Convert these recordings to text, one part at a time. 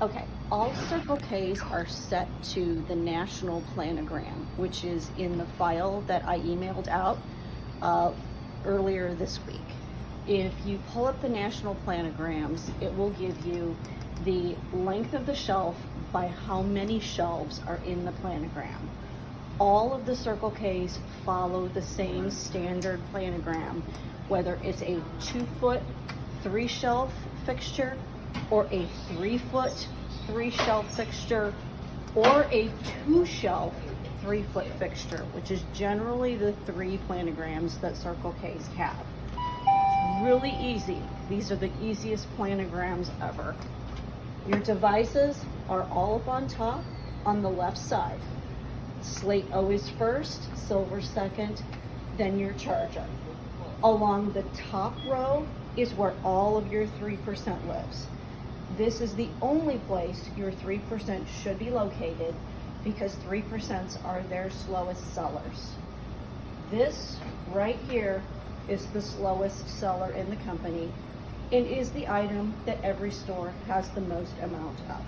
Okay, all Circle Ks are set to the national planogram, which is in the file that I emailed out uh, earlier this week. If you pull up the national planograms, it will give you the length of the shelf by how many shelves are in the planogram. All of the Circle Ks follow the same standard planogram, whether it's a 2-foot 3-shelf fixture or a 3-foot 3-shelf fixture or a 2-shelf 3-foot fixture, which is generally the 3 planograms that Circle Ks have. It's really easy. These are the easiest planograms ever. Your devices are all up on top on the left side. Slate O is first, silver second, then your charger. Along the top row is where all of your 3% lives. This is the only place your 3% should be located because 3% are their slowest sellers. This right here is the slowest seller in the company and is the item that every store has the most amount of.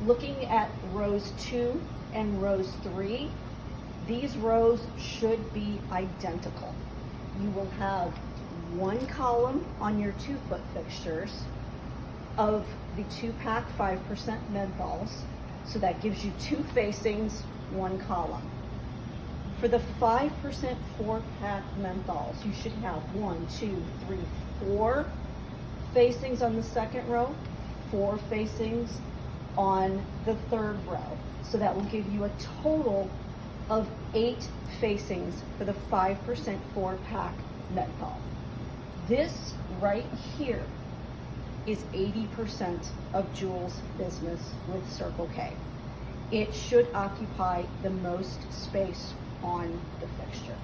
Looking at rows 2 and rows 3, these rows should be identical. You will have one column on your 2-foot fixtures of the 2-pack 5% menthols, so that gives you 2 facings, 1 column. For the 5% 4-pack menthols, you should have 1, 2, 3, 4 facings on the second row, 4 facings on the third row. So that will give you a total of 8 facings for the 5% 4-pack menthol. This right here is 80% of Juul's business with Circle K. It should occupy the most space on the fixture.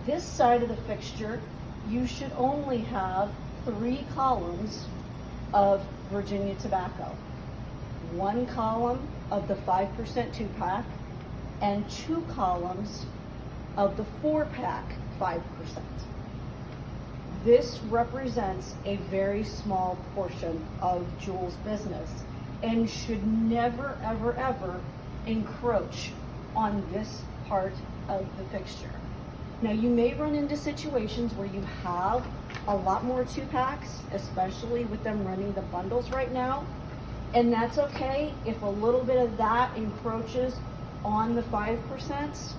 This side of the fixture, you should only have 3 columns of Virginia tobacco. 1 column of the 5% 2-pack and 2 columns of the 4-pack 5%. This represents a very small portion of Juul's business and should never, ever, ever encroach on this part of the fixture. Now, you may run into situations where you have a lot more 2-packs, especially with them running the bundles right now, and that's okay if a little bit of that encroaches on the 5%.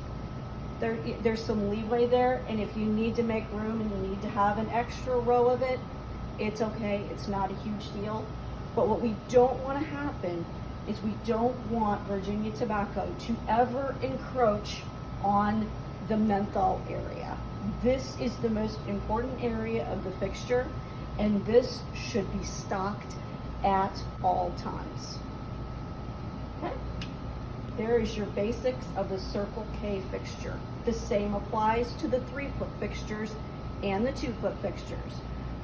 There's some leeway there, and if you need to make room and you need to have an extra row of it, it's okay. It's not a huge deal. But what we don't want to happen is we don't want Virginia tobacco to ever encroach on the menthol area. This is the most important area of the fixture, and this should be stocked at all times. Okay? There is your basics of the Circle K fixture. The same applies to the 3-foot fixtures and the 2-foot fixtures.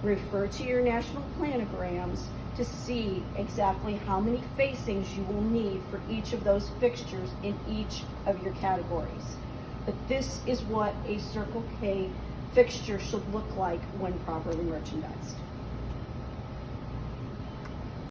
Refer to your national planograms to see exactly how many facings you will need for each of those fixtures in each of your categories. But this is what a Circle K fixture should look like when properly merchandised.